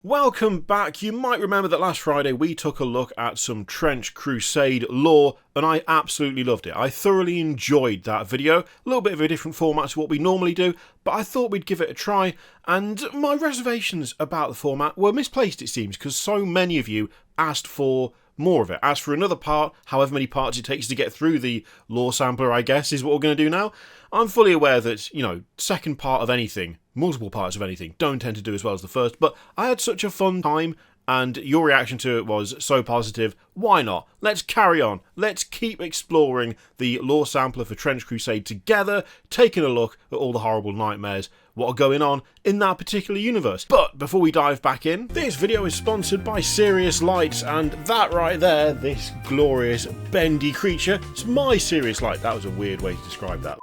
Welcome back. You might remember that last Friday we took a look at some Trench Crusade lore, and I absolutely loved it. I thoroughly enjoyed that video. A little bit of a different format to what we normally do, but I thought we'd give it a try, and my reservations about the format were misplaced, it seems, because so many of you asked for more of it. Asked for another part, however many parts it takes to get through the lore sampler, I guess, is what we're going to do now. I'm fully aware that, second part of anything, multiple parts of anything, don't tend to do as well as the first, but I had such a fun time, and your reaction to it was so positive. Why not? Let's carry on. Let's keep exploring the lore sampler for Trench Crusade together, taking a look at all the horrible nightmares what are going on in that particular universe. But before we dive back in, this video is sponsored by Sirius Lights, and that right there, this glorious bendy creature, it's my Sirius Light. That was a weird way to describe that.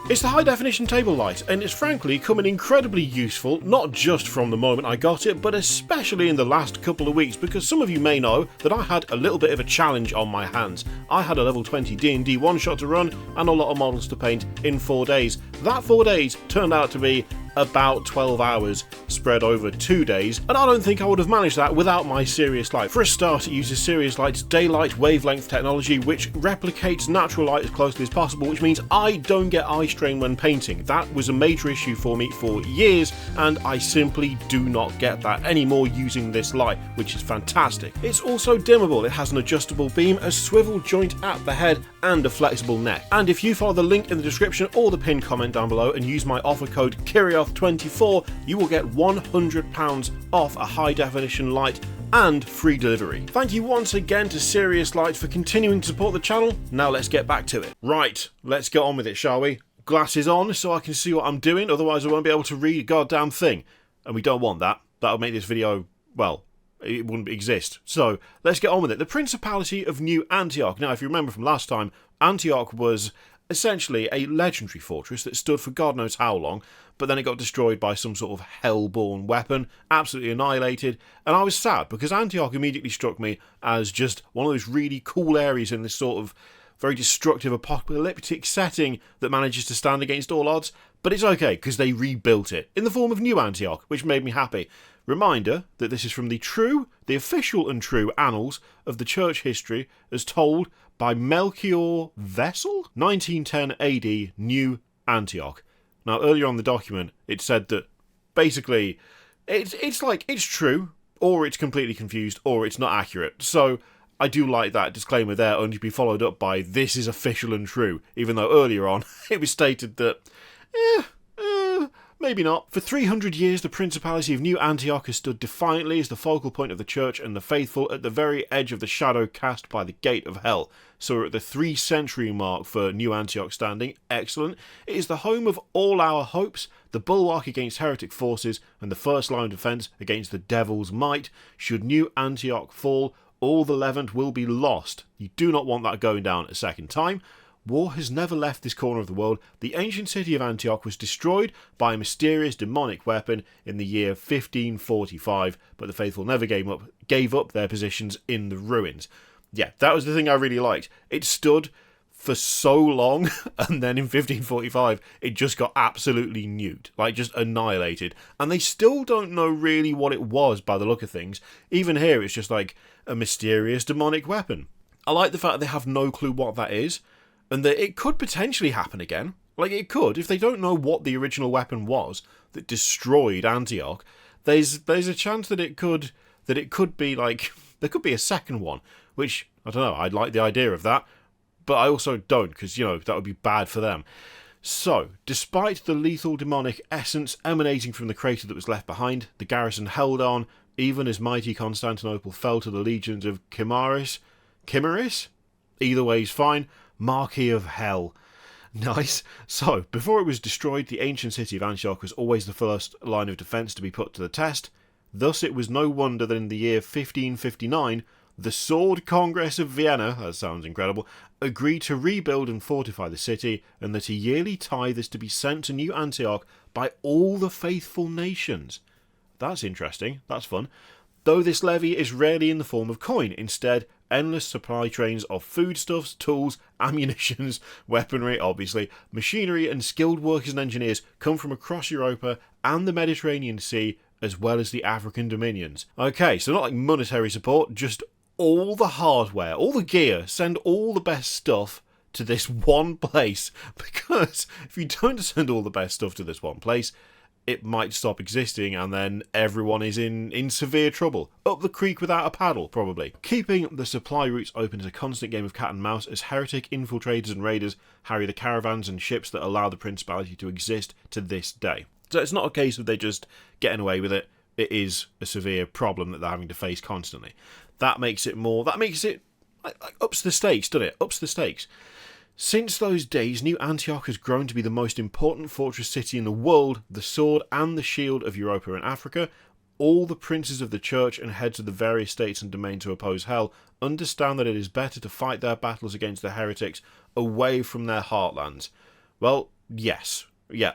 It's the high definition table light, and it's frankly coming incredibly useful, not just from the moment I got it, but especially in the last couple of weeks, because some of you may know that I had a little bit of a challenge on my hands. I had a level 20 D&D one-shot to run, and a lot of models to paint in 4 days. That 4 days turned out to be about 12 hours spread over 2 days, and I don't think I would have managed that without my Sirius Light. For a start, it uses Sirius Light's daylight wavelength technology, which replicates natural light as closely as possible, which means I don't get eye strain when painting. That was a major issue for me for years, and I simply do not get that anymore using this light, which is fantastic. It's also dimmable. It has an adjustable beam, a swivel joint at the head, and a flexible neck. And if you follow the link in the description or the pinned comment down below and use my offer code KIRIOTH24, you will get £100 off a high definition light and free delivery. Thank you once again to Sirius Light for continuing to support the channel. Now let's get back to it. Right, let's get on with it, shall we? Glasses on so I can see what I'm doing, otherwise I won't be able to read a goddamn thing. And we don't want that. That'll make this video, well, it wouldn't exist. So let's get on with it. The Principality of New Antioch. Now, if you remember from last time, Antioch was essentially a legendary fortress that stood for God knows how long, but then it got destroyed by some sort of hell-born weapon, absolutely annihilated, and I was sad because Antioch immediately struck me as just one of those really cool areas in this sort of very destructive apocalyptic setting that manages to stand against all odds. But it's okay because they rebuilt it in the form of New Antioch, which made me happy. Reminder that this is from the official and true annals of the church history as told by Melchior Vessel, 1910 AD, New Antioch. Now, earlier on the document, it said that basically it's true, or it's completely confused, or it's not accurate. So I do like that disclaimer there, only to be followed up by this is official and true, even though earlier on it was stated that, maybe not. For 300 years, the Principality of New Antioch has stood defiantly as the focal point of the church and the faithful at the very edge of the shadow cast by the gate of hell. So we're at the 3-century mark for New Antioch standing. Excellent. It is the home of all our hopes, the bulwark against heretic forces, and the first line of defence against the devil's might. Should New Antioch fall, all the Levant will be lost. You do not want that going down a second time. War has never left this corner of the world. The ancient city of Antioch was destroyed by a mysterious demonic weapon in the year 1545, but the faithful never gave up their positions in the ruins. Yeah, that was the thing I really liked. It stood for so long, and then in 1545, it just got absolutely nuked, like just annihilated. And they still don't know really what it was by the look of things. Even here, it's just like a mysterious demonic weapon. I like the fact that they have no clue what that is, and that it could potentially happen again. Like, it could. If they don't know what the original weapon was that destroyed Antioch, there's a chance that it could be like, there could be a second one, which, I don't know, I'd like the idea of that, but I also don't, because, that would be bad for them. So, despite the lethal demonic essence emanating from the crater that was left behind, the garrison held on, even as mighty Constantinople fell to the legions of Chimaris? Either way is fine. Marquis of Hell. Nice. So, before it was destroyed, the ancient city of Antioch was always the first line of defence to be put to the test. Thus, it was no wonder that in the year 1559, the Sword Congress of Vienna, that sounds incredible, agreed to rebuild and fortify the city, and that a yearly tithe is to be sent to New Antioch by all the faithful nations. That's interesting. That's fun. Though this levy is rarely in the form of coin. Instead, endless supply trains of foodstuffs, tools, ammunitions, weaponry, obviously, machinery and skilled workers and engineers come from across Europa and the Mediterranean Sea as well as the African dominions. Okay, so not like monetary support, just all the hardware, all the gear, send all the best stuff to this one place, because if you don't send all the best stuff to this one place, it might stop existing, and then everyone is in severe trouble. Up the creek without a paddle, probably. Keeping the supply routes open is a constant game of cat and mouse, as heretic infiltrators and raiders harry the caravans and ships that allow the principality to exist to this day. So it's not a case of they just getting away with it. It is a severe problem that they're having to face constantly. That makes it like ups the stakes, doesn't it? Ups the stakes. Since those days, New Antioch has grown to be the most important fortress city in the world, the sword and the shield of Europa and Africa. All the princes of the church and heads of the various states and domains who oppose hell understand that it is better to fight their battles against the heretics away from their heartlands. Well, yes. Yeah,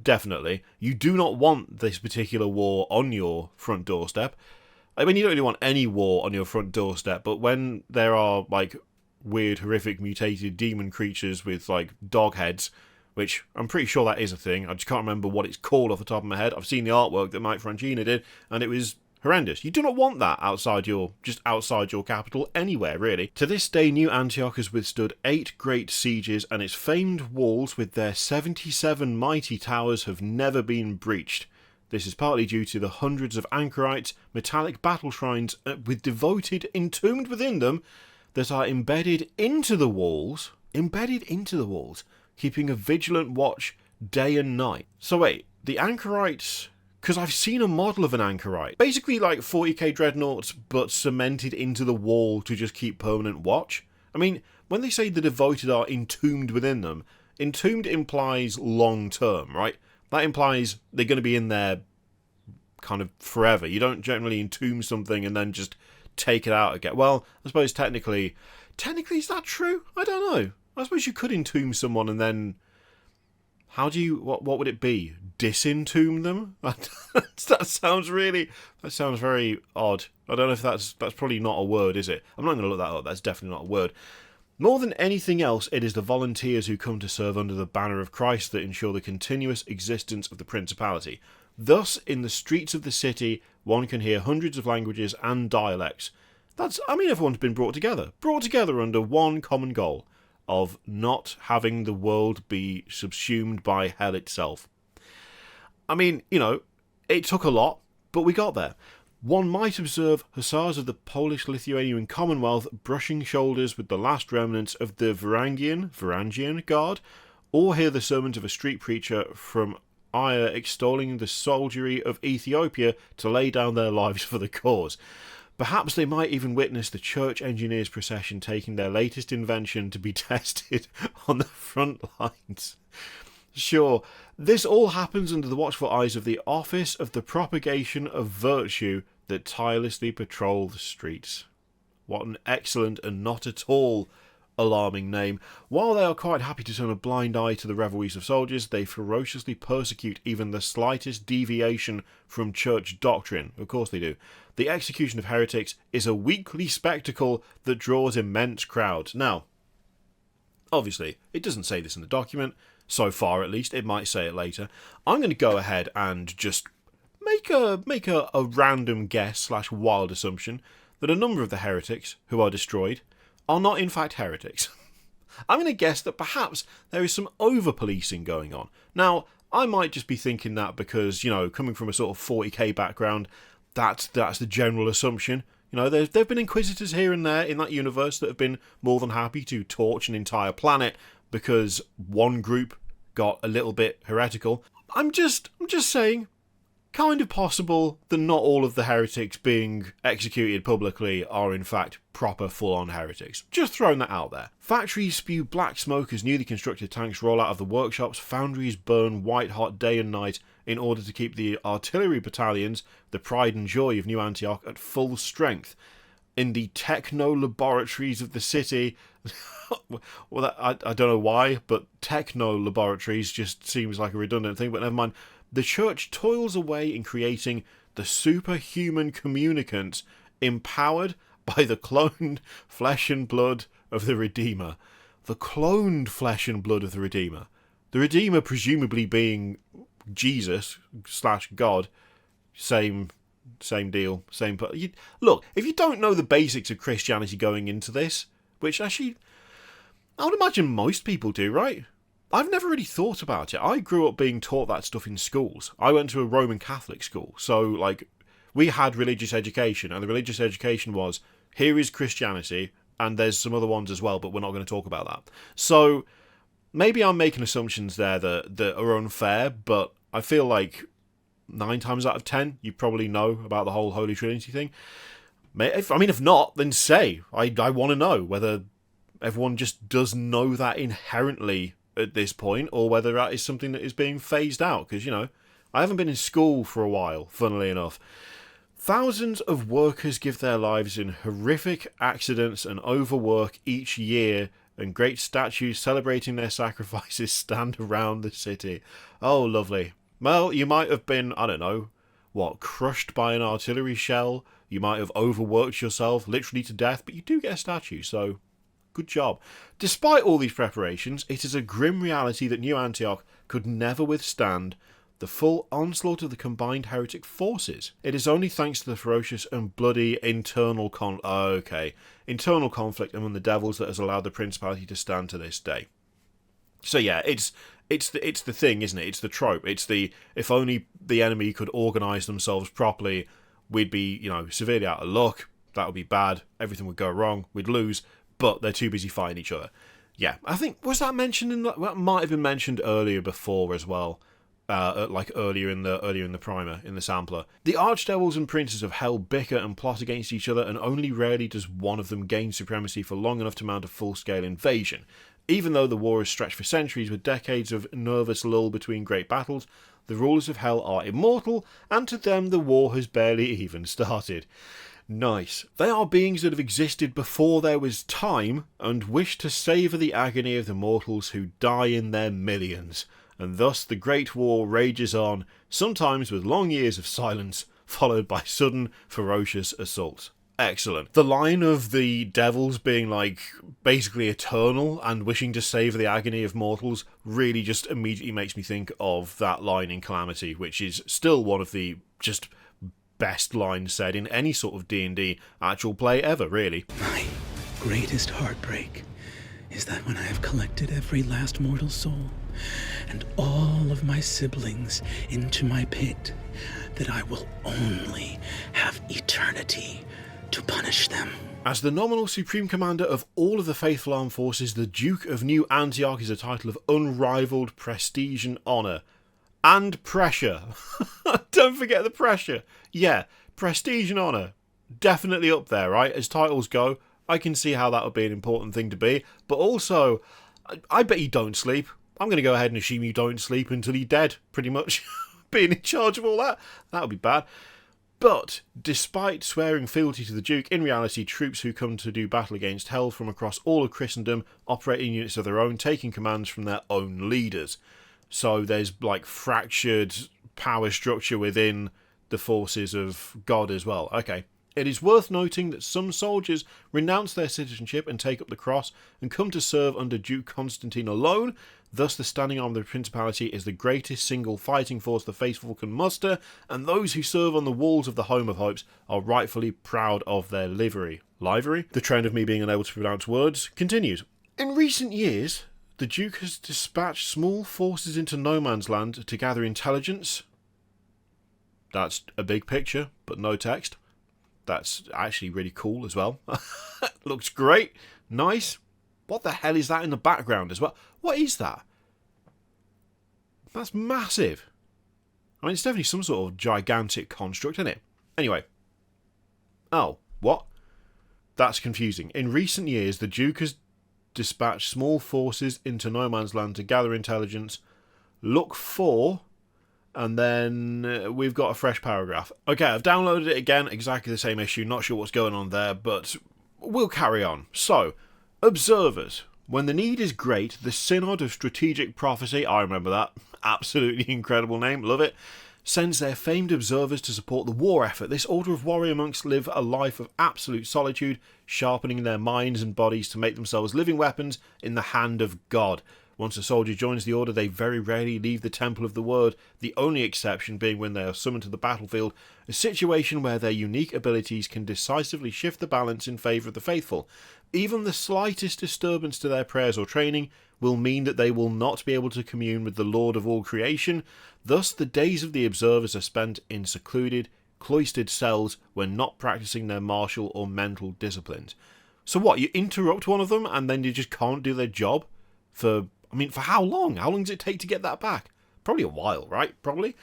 definitely. You do not want this particular war on your front doorstep. I mean, you don't really want any war on your front doorstep, but when there are, like, weird, horrific, mutated demon creatures with, like, dog heads, which I'm pretty sure that is a thing. I just can't remember what it's called off the top of my head. I've seen the artwork that Mike Francina did, and it was horrendous. You do not want that outside your capital anywhere, really. To this day, New Antioch has withstood 8 great sieges, and its famed walls with their 77 mighty towers have never been breached. This is partly due to the hundreds of Anchorites, metallic battle shrines with devoted entombed within them, that are embedded into the walls, keeping a vigilant watch day and night. So wait, the Anchorites, because I've seen a model of an Anchorite, basically like 40k dreadnoughts, but cemented into the wall to just keep permanent watch. I mean, when they say the devoted are entombed within them, entombed implies long term, right? That implies they're going to be in there kind of forever. You don't generally entomb something and then just take it out again. Well, I suppose technically is that true? I don't know. I suppose you could entomb someone and then what would it be? Disentomb them? That sounds very odd. I don't know if that's probably not a word, is it? I'm not going to look that up. That's definitely not a word. More than anything else, it is the volunteers who come to serve under the banner of Christ that ensure the continuous existence of the principality. Thus, in the streets of the city, one can hear hundreds of languages and dialects. Everyone's been brought together under one common goal of not having the world be subsumed by hell itself. I mean, it took a lot, but we got there. One might observe hussars of the Polish-Lithuanian Commonwealth brushing shoulders with the last remnants of the Varangian Guard, or hear the sermons of a street preacher from Ire extolling the soldiery of Ethiopia to lay down their lives for the cause. Perhaps they might even witness the church engineers procession taking their latest invention to be tested on the front lines. Sure, this all happens under the watchful eyes of the Office of the Propagation of Virtue that tirelessly patrol the streets. What an excellent and not at all alarming name. While they are quite happy to turn a blind eye to the revelries of soldiers, they ferociously persecute even the slightest deviation from church doctrine. Of course they do. The execution of heretics is a weekly spectacle that draws immense crowds. Now, obviously, it doesn't say this in the document. So far, at least. It might say it later. I'm going to go ahead and just make a random guess / wild assumption that a number of the heretics who are destroyed are not in fact heretics. I'm going to guess that perhaps there is some over-policing going on. Now, I might just be thinking that because, coming from a sort of 40k background, that's the general assumption. There have been inquisitors here and there in that universe that have been more than happy to torch an entire planet because one group got a little bit heretical. I'm just saying, kind of possible that not all of the heretics being executed publicly are in fact proper full-on heretics. Just throwing that out there. Factories spew black smoke as newly constructed tanks roll out of the workshops. Foundries burn white-hot day and night in order to keep the artillery battalions, the pride and joy of New Antioch, at full strength. In the techno-laboratories of the city... well, I don't know why, but techno-laboratories just seems like a redundant thing, but never mind. The church toils away in creating the superhuman communicants empowered by the cloned flesh and blood of the Redeemer. The cloned flesh and blood of the Redeemer. The Redeemer presumably being Jesus / God, same deal, same. Look, if you don't know the basics of Christianity going into this, which actually I would imagine most people do, right? I've never really thought about it. I grew up being taught that stuff in schools. I went to a Roman Catholic school, so like we had religious education, and the religious education was, here is Christianity, and there's some other ones as well, but we're not going to talk about that. So maybe I'm making assumptions there that are unfair, but I feel like 9 times out of 10, you probably know about the whole Holy Trinity thing. If not, then say. I want to know whether everyone just does know that inherently at this point, or whether that is something that is being phased out, because, I haven't been in school for a while, funnily enough. Thousands of workers give their lives in horrific accidents and overwork each year, and great statues celebrating their sacrifices stand around the city. Oh, lovely. Well, you might have been, I don't know, crushed by an artillery shell. You might have overworked yourself literally to death, but you do get a statue, so good job. Despite all these preparations, it is a grim reality that New Antioch could never withstand the full onslaught of the combined heretic forces. It is only thanks to the ferocious and bloody internal conflict among the devils that has allowed the principality to stand to this day. So yeah, it's the thing, isn't it? It's the trope. It's the, if only the enemy could organise themselves properly, we'd be, severely out of luck. That would be bad. Everything would go wrong. We'd lose. But they're too busy fighting each other. Yeah, I think, was that mentioned that might have been mentioned earlier before as well. Earlier in the primer, in the sampler. The archdevils and princes of hell bicker and plot against each other, and only rarely does one of them gain supremacy for long enough to mount a full-scale invasion. Even though the war has stretched for centuries with decades of nervous lull between great battles, the rulers of hell are immortal, and to them the war has barely even started. Nice. They are beings that have existed before there was time, and wish to savour the agony of the mortals who die in their millions. And thus the Great War rages on, sometimes with long years of silence, followed by sudden, ferocious assaults. Excellent. The line of the devils being, basically eternal and wishing to savour the agony of mortals really just immediately makes me think of that line in Calamity, which is still one of the just best lines said in any sort of D&D actual play ever, really. My greatest heartbreak is that when I have collected every last mortal soul and all of my siblings into my pit, that I will only have eternity to punish them. As the nominal supreme commander of all of the faithful armed forces, the Duke of New Antioch is a title of unrivaled prestige and honour. And pressure. Don't forget the pressure. Yeah, prestige and honour. Definitely up there, right? As titles go, I can see how that would be an important thing to be. But also, I bet you don't sleep. I'm going to go ahead and assume you don't sleep until you're dead, pretty much. Being in charge of all that. That would be bad. But, despite swearing fealty to the Duke, in reality, troops who come to do battle against hell from across all of Christendom operate in units of their own, taking commands from their own leaders. So there's, fractured power structure within the forces of God as well. Okay. It is worth noting that some soldiers renounce their citizenship and take up the cross and come to serve under Duke Constantine alone. Thus, the standing arm of the Principality is the greatest single fighting force the faithful can muster, and those who serve on the walls of the Home of Hopes are rightfully proud of their livery. Livery? The trend of me being unable to pronounce words continues. In recent years, the Duke has dispatched small forces into no man's land to gather intelligence. That's a big picture, but no text. That's actually really cool as well. Looks great. Nice. What the hell is that in the background as well? What is that? That's massive. I mean, it's definitely some sort of gigantic construct, isn't it? Anyway. Oh, what? That's confusing. In recent years, the Duke has dispatched small forces into no man's land to gather intelligence. Look for... And then we've got a fresh paragraph. Okay, I've downloaded it again, exactly the same issue, not sure what's going on there, but we'll carry on. So, observers. When the need is great, the Synod of Strategic Prophecy, I remember that, absolutely incredible name, love it, sends their famed observers to support the war effort. This order of warrior monks live a life of absolute solitude, sharpening their minds and bodies to make themselves living weapons in the hand of God. Once a soldier joins the order, they very rarely leave the Temple of the Word, the only exception being when they are summoned to the battlefield, a situation where their unique abilities can decisively shift the balance in favour of the faithful. Even the slightest disturbance to their prayers or training will mean that they will not be able to commune with the Lord of all creation. Thus, the days of the observers are spent in secluded, cloistered cells when not practicing their martial or mental disciplines. So what, you interrupt one of them and then you just can't do their job? For how long? How long does it take to get that back? Probably a while, right? Probably.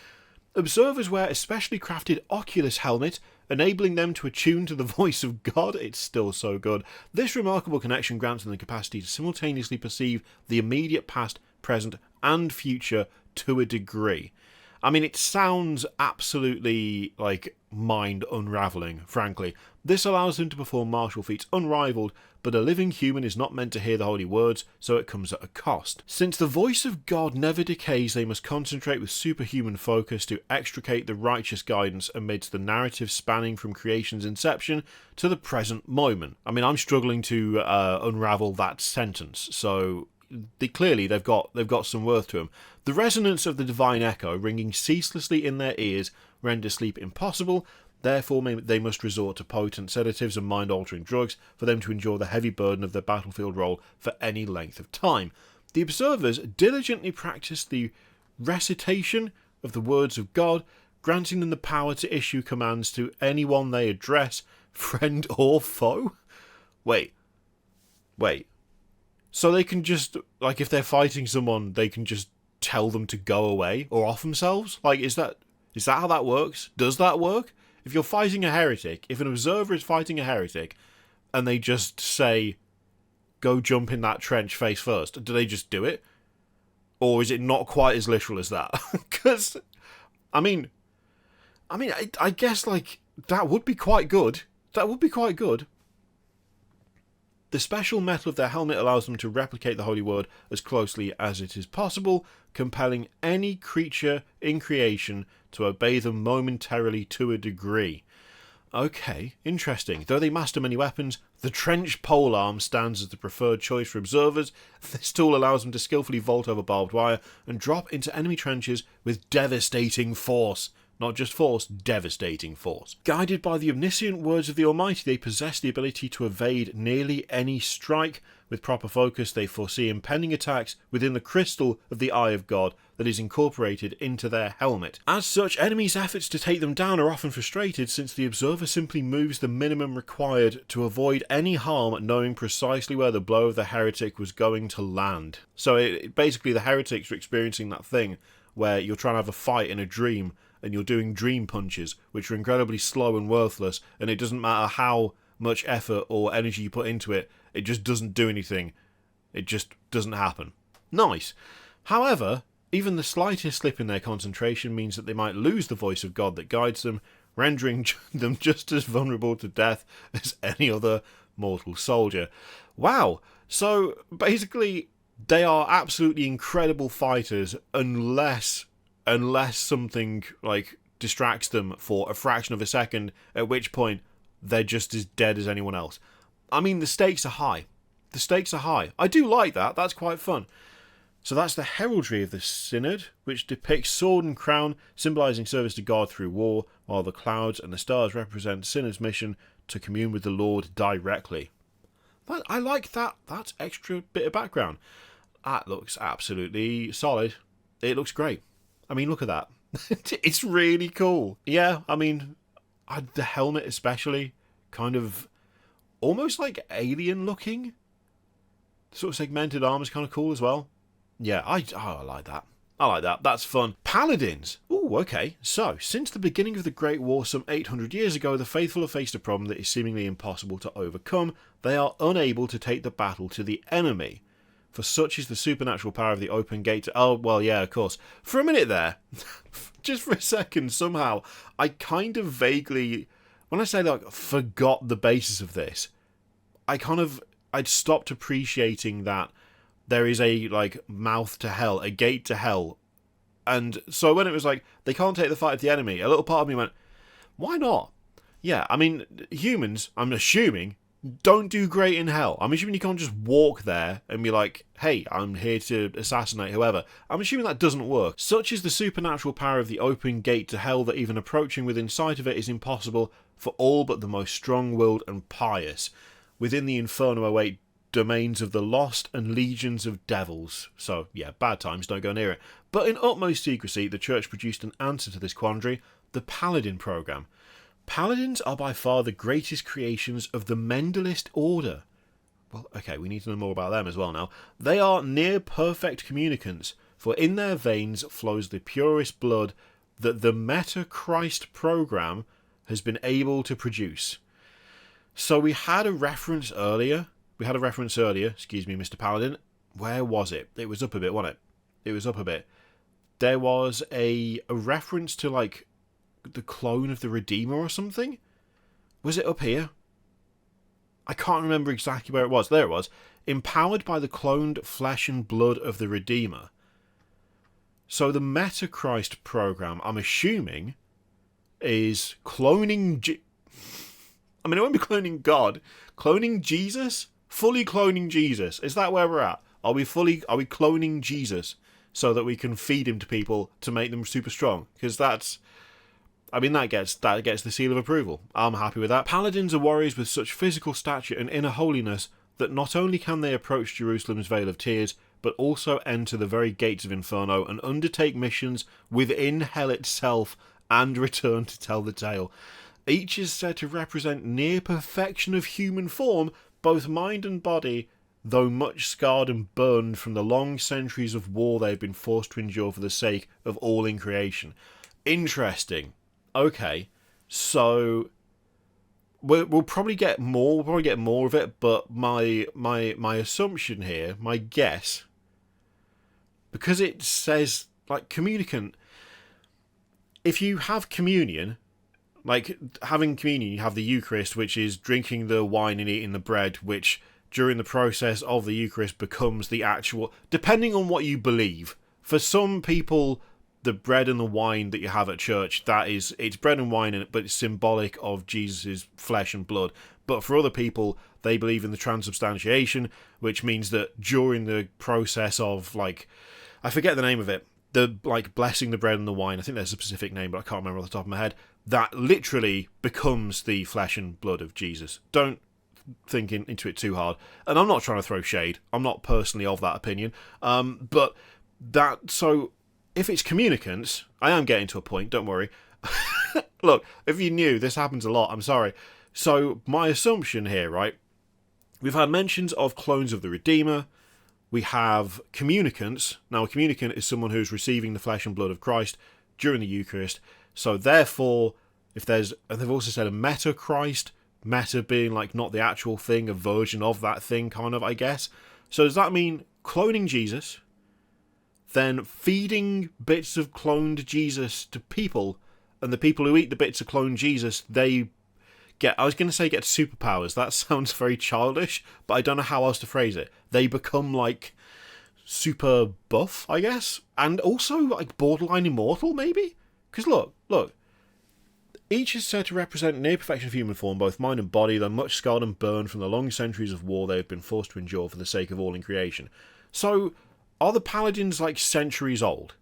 Observers wear a specially crafted Oculus helmet, enabling them to attune to the voice of God. It's still so good. This remarkable connection grants them the capacity to simultaneously perceive the immediate past, present, and future to a degree. I mean, it sounds absolutely, mind unravelling, frankly. This allows them to perform martial feats unrivalled, but a living human is not meant to hear the holy words, so it comes at a cost. Since the voice of God never decays, they must concentrate with superhuman focus to extricate the righteous guidance amidst the narrative spanning from creation's inception to the present moment. I mean, I'm struggling to unravel that sentence, so they've got some worth to them. The resonance of the divine echo ringing ceaselessly in their ears renders sleep impossible. Therefore, they must resort to potent sedatives and mind-altering drugs for them to endure the heavy burden of their battlefield role for any length of time. The observers diligently practice the recitation of the words of God, granting them the power to issue commands to anyone they address, friend or foe. Wait. So they can just, if they're fighting someone, they can just tell them to go away or off themselves? Is that how that works? Does that work? If you're fighting a heretic, if an observer is fighting a heretic, and they just say, go jump in that trench face first, do they just do it? Or is it not quite as literal as that? Because, I guess, that would be quite good. That would be quite good. The special metal of their helmet allows them to replicate the holy word as closely as it is possible, compelling any creature in creation to obey them momentarily to a degree. Okay, interesting. Though they master many weapons, the trench polearm stands as the preferred choice for observers. This tool allows them to skillfully vault over barbed wire and drop into enemy trenches with devastating force. Not just force, devastating force. Guided by the omniscient words of the Almighty, they possess the ability to evade nearly any strike. With proper focus, they foresee impending attacks within the crystal of the Eye of God that is incorporated into their helmet. As such, enemies' efforts to take them down are often frustrated, since the observer simply moves the minimum required to avoid any harm, knowing precisely where the blow of the heretic was going to land. So basically the heretics are experiencing that thing where you're trying to have a fight in a dream, and you're doing dream punches, which are incredibly slow and worthless, and it doesn't matter how much effort or energy you put into it, it just doesn't do anything. It just doesn't happen. Nice. However, even the slightest slip in their concentration means that they might lose the voice of God that guides them, rendering them just as vulnerable to death as any other mortal soldier. Wow. So, basically, they are absolutely incredible fighters unless something distracts them for a fraction of a second, at which point they're just as dead as anyone else. I mean, the stakes are high. The stakes are high. I do like that. That's quite fun. So that's the Heraldry of the Synod, which depicts sword and crown, symbolising service to God through war, while the clouds and the stars represent Synod's mission to commune with the Lord directly. I like that extra bit of background. That looks absolutely solid. It looks great. I mean, look at that. It's really cool. Yeah, the helmet especially, kind of almost alien looking. Sort of segmented armor is kind of cool as well. Yeah, I like that. I like that. That's fun. Paladins. Ooh, okay. So, since the beginning of the Great War some 800 years ago, the faithful have faced a problem that is seemingly impossible to overcome. They are unable to take the battle to the enemy. For such is the supernatural power of the open gate. Oh, well, yeah, of course. For a minute there, just for a second, somehow, I kind of vaguely, when I say forgot the basis of this, I'd stopped appreciating that there is a, mouth to hell, a gate to hell. And so when it was they can't take the fight of the enemy, a little part of me went, why not? Yeah, humans, I'm assuming, don't do great in hell. I'm assuming you can't just walk there and be like, hey, I'm here to assassinate whoever. I'm assuming that doesn't work. Such is the supernatural power of the open gate to hell that even approaching within sight of it is impossible for all but the most strong-willed and pious. Within the inferno await domains of the lost and legions of devils. So, yeah, bad times, don't go near it. But in utmost secrecy, the Church produced an answer to this quandary, the Paladin program. Paladins are by far the greatest creations of the Mendelist order. Well, okay, we need to know more about them as well now. They are near-perfect communicants, for in their veins flows the purest blood that the Meta-Christ program has been able to produce. So we had a reference earlier. Excuse me, Mr. Paladin. Where was it? It was up a bit, wasn't it? It was up a bit. There was a reference to, like, the clone of the Redeemer or something? Was it up here? I can't remember exactly where it was. There it was. Empowered by the cloned flesh and blood of the Redeemer. So the Meta-Christ program, I'm assuming, is cloning... I mean, it won't be cloning God. Cloning Jesus? Fully cloning Jesus. Is that where we're at? Are we cloning Jesus so that we can feed him to people to make them super strong? Because that's... I mean, that gets the seal of approval. I'm happy with that. Paladins are warriors with such physical stature and inner holiness that not only can they approach Jerusalem's Vale of Tears, but also enter the very gates of Inferno and undertake missions within hell itself and return to tell the tale. Each is said to represent near perfection of human form, both mind and body, though much scarred and burned from the long centuries of war they have been forced to endure for the sake of all in creation. Interesting. Okay, so we'll probably get more. We'll probably get more of it. But my assumption here, my guess, because it says like communicant. If you have communion, like having communion, you have the Eucharist, which is drinking the wine and eating the bread, which during the process of the Eucharist becomes the actual. Depending on what you believe, for some people, the bread and the wine that you have at church, it's bread and wine, but it's symbolic of Jesus' flesh and blood. But for other people, they believe in the transubstantiation, which means that during the process of, like, I forget the name of it, the, like, blessing the bread and the wine, I think there's a specific name, but I can't remember off the top of my head, that literally becomes the flesh and blood of Jesus. Don't think into it too hard. And I'm not trying to throw shade. I'm not personally of that opinion. But that, so... if it's communicants, I am getting to a point, don't worry. Look, if you knew, this happens a lot, I'm sorry. So, my assumption here, right? We've had mentions of clones of the Redeemer. We have communicants. Now, a communicant is someone who's receiving the flesh and blood of Christ during the Eucharist. So, therefore, if there's... and they've also said a meta-Christ. Meta being, like, not the actual thing, a version of that thing, kind of, I guess. So, does that mean cloning Jesus... then feeding bits of cloned Jesus to people, and the people who eat the bits of cloned Jesus, they get, I was going to say get superpowers. That sounds very childish, but I don't know how else to phrase it. They become, like, super buff, I guess, and also, like, borderline immortal, maybe? Because look, each is said to represent near perfection of human form, both mind and body, though much scarred and burned from the long centuries of war they have been forced to endure for the sake of all in creation. So... are the Paladins, like, centuries old?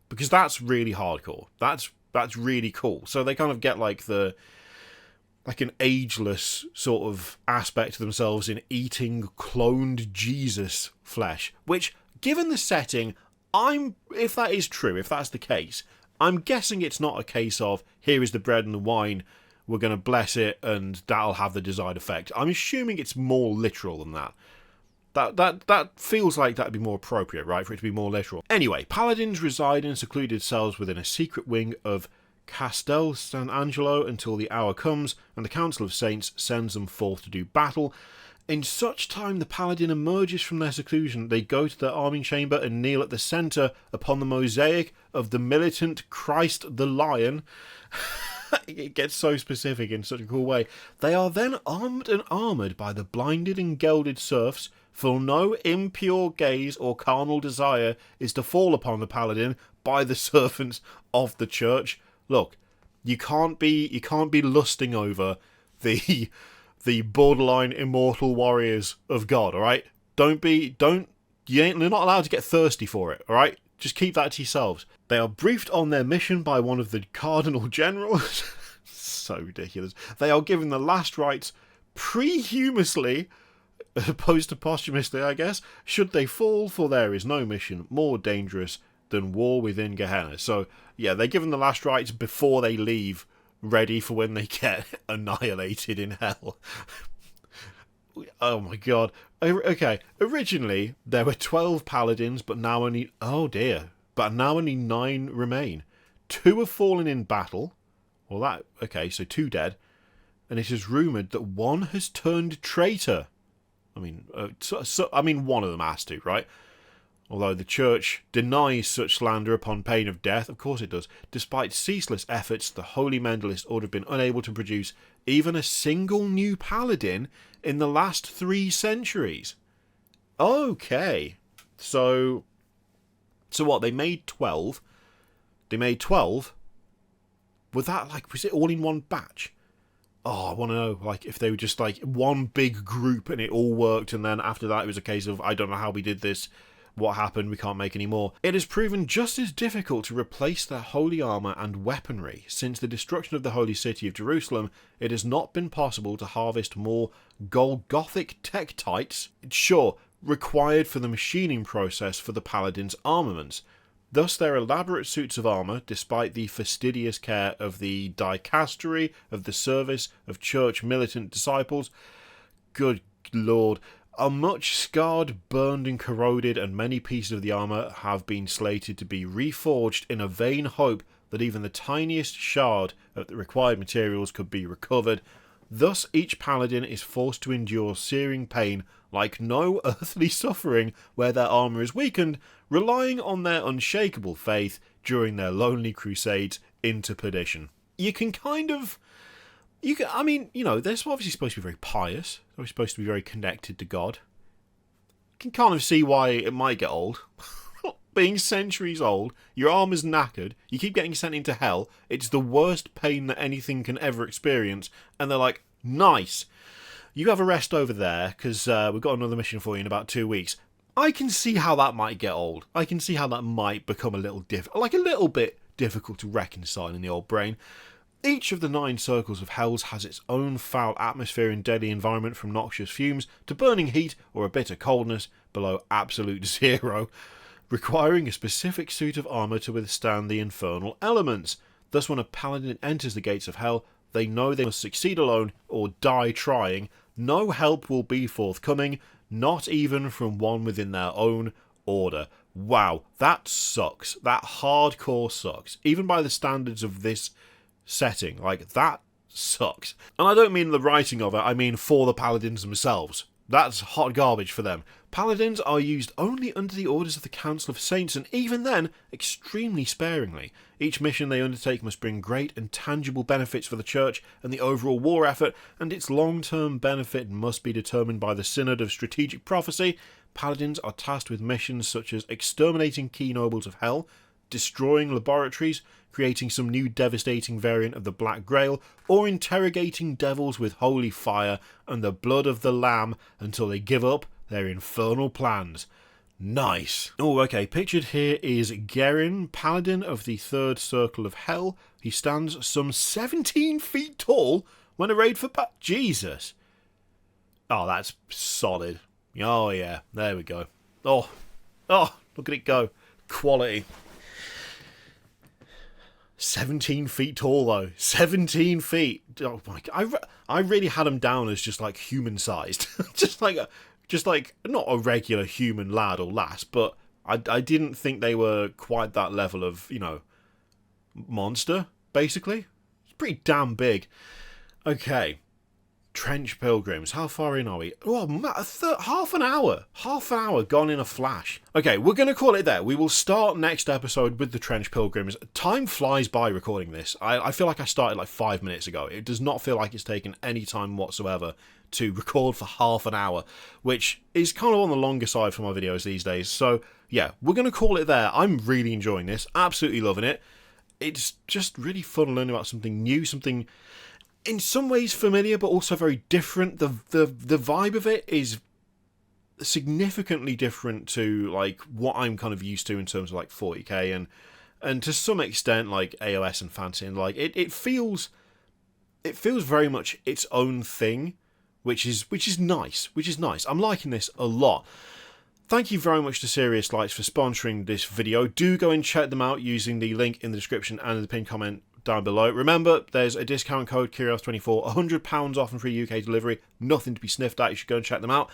Because that's really hardcore. That's really cool. So they kind of get, like, an ageless sort of aspect to themselves in eating cloned Jesus flesh. Which, given the setting, if that is true, if that's the case, I'm guessing it's not a case of, here is the bread and the wine, we're going to bless it, and that'll have the desired effect. I'm assuming it's more literal than that. That feels like that'd be more appropriate, right, for it to be more literal. Anyway, Paladins reside in secluded cells within a secret wing of Castel San Angelo until the hour comes and the Council of Saints sends them forth to do battle. In such time the Paladin emerges from their seclusion, they go to their arming chamber and kneel at the centre upon the mosaic of the militant Christ the Lion. It gets so specific in such a cool way. They are then armed and armoured by the blinded and gelded serfs, for no impure gaze or carnal desire is to fall upon the Paladin by the servants of the church. Look, you can't be lusting over the the borderline immortal warriors of God, alright? You're not allowed to get thirsty for it, alright? Just keep that to yourselves. They are briefed on their mission by one of the cardinal generals. So ridiculous. They are given the last rites prehumously, as opposed to posthumously, I guess, should they fall, for there is no mission more dangerous than war within Gehenna. So, yeah, they're given the last rites before they leave, ready for when they get annihilated in hell. Oh my god. Okay, originally there were 12 paladins, but now only... Oh dear. But now only 9 remain. 2 have fallen in battle. Well, that... Okay, so 2 dead. And it is rumoured that 1 has turned traitor. I mean, one of them has to, right? Although the church denies such slander upon pain of death, of course it does. Despite ceaseless efforts, the Holy Mentalist Order have been unable to produce even a single new paladin in the last 3 centuries. Okay. So what, they made 12? They made 12? Was it all in one batch? Oh, I want to know, like, if they were just, like, one big group and it all worked, and then after that it was a case of, I don't know how we did this, what happened, we can't make any more. It has proven just as difficult to replace their holy armour and weaponry. Since the destruction of the holy city of Jerusalem, it has not been possible to harvest more Golgothic tektites, sure, required for the machining process for the Paladins' armaments. Thus their elaborate suits of armour, despite the fastidious care of the dicastery of the service of church militant disciples, good lord, are much scarred, burned and corroded, and many pieces of the armour have been slated to be reforged in a vain hope that even the tiniest shard of the required materials could be recovered. Thus each paladin is forced to endure searing pain like no earthly suffering where their armour is weakened, relying on their unshakable faith during their lonely crusades into perdition. You can kind of... they're obviously supposed to be very pious. They're supposed to be very connected to God. You can kind of see why it might get old. Being centuries old, your armour's knackered, you keep getting sent into hell, it's the worst pain that anything can ever experience, and they're like, nice, you have a rest over there, because we've got another mission for you in about 2 weeks. I can see how that might get old. I can see how that might become a little bit difficult to reconcile in the old brain. Each of the 9 circles of hells has its own foul atmosphere and deadly environment, from noxious fumes to burning heat or a bitter coldness below absolute zero, requiring a specific suit of armour to withstand the infernal elements. Thus, when a paladin enters the gates of hell, they know they must succeed alone or die trying. No help will be forthcoming, not even from one within their own order. Wow, that sucks. That hardcore sucks. Even by the standards of this setting, like, that sucks. And I don't mean the writing of it, I mean for the paladins themselves. That's hot garbage for them. Paladins are used only under the orders of the Council of Saints, and even then, extremely sparingly. Each mission they undertake must bring great and tangible benefits for the Church and the overall war effort, and its long-term benefit must be determined by the Synod of Strategic Prophecy. Paladins are tasked with missions such as exterminating key nobles of hell, destroying laboratories, creating some new devastating variant of the Black Grail, or interrogating devils with holy fire and the blood of the Lamb until they give up their infernal plans. Nice. Oh, okay, pictured here is Gerin, Paladin of the 3rd Circle of Hell. He stands some 17 feet tall when arrayed for Jesus. Oh, that's solid. Oh, yeah, there we go. Oh, look at it go. Quality. 17 feet tall, though. 17 feet. Oh my god. I really had him down as just like human sized. just like not a regular human lad or lass, but I didn't think they were quite that level of, monster, basically. It's pretty damn big. Okay. Trench Pilgrims. How far in are we? Oh, half an hour. Half an hour gone in a flash. Okay, we're going to call it there. We will start next episode with the Trench Pilgrims. Time flies by recording this. I feel like I started like 5 minutes ago. It does not feel like it's taken any time whatsoever to record for half an hour, which is kind of on the longer side for my videos these days. So, yeah, we're going to call it there. I'm really enjoying this. Absolutely loving it. It's just really fun learning about something new, something... in some ways familiar, but also very different. The vibe of it is significantly different to like what I'm kind of used to in terms of like 40k and to some extent like AOS and fantasy, and like it feels very much its own thing, which is nice. I'm liking this a lot. Thank you very much to Serious Lights for sponsoring this video. Do go and check them out using the link in the description and the pinned comment down below. Remember, there's a discount code Curios24, £100 off and free UK delivery. Nothing to be sniffed at. You should go and check them out.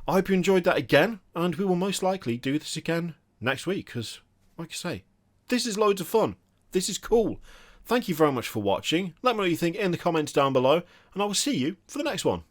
I hope you enjoyed that again, and we will most likely do this again next week, because, like I say, this is loads of fun. This is cool. Thank you very much for watching. Let me know what you think in the comments down below, and I will see you for the next one.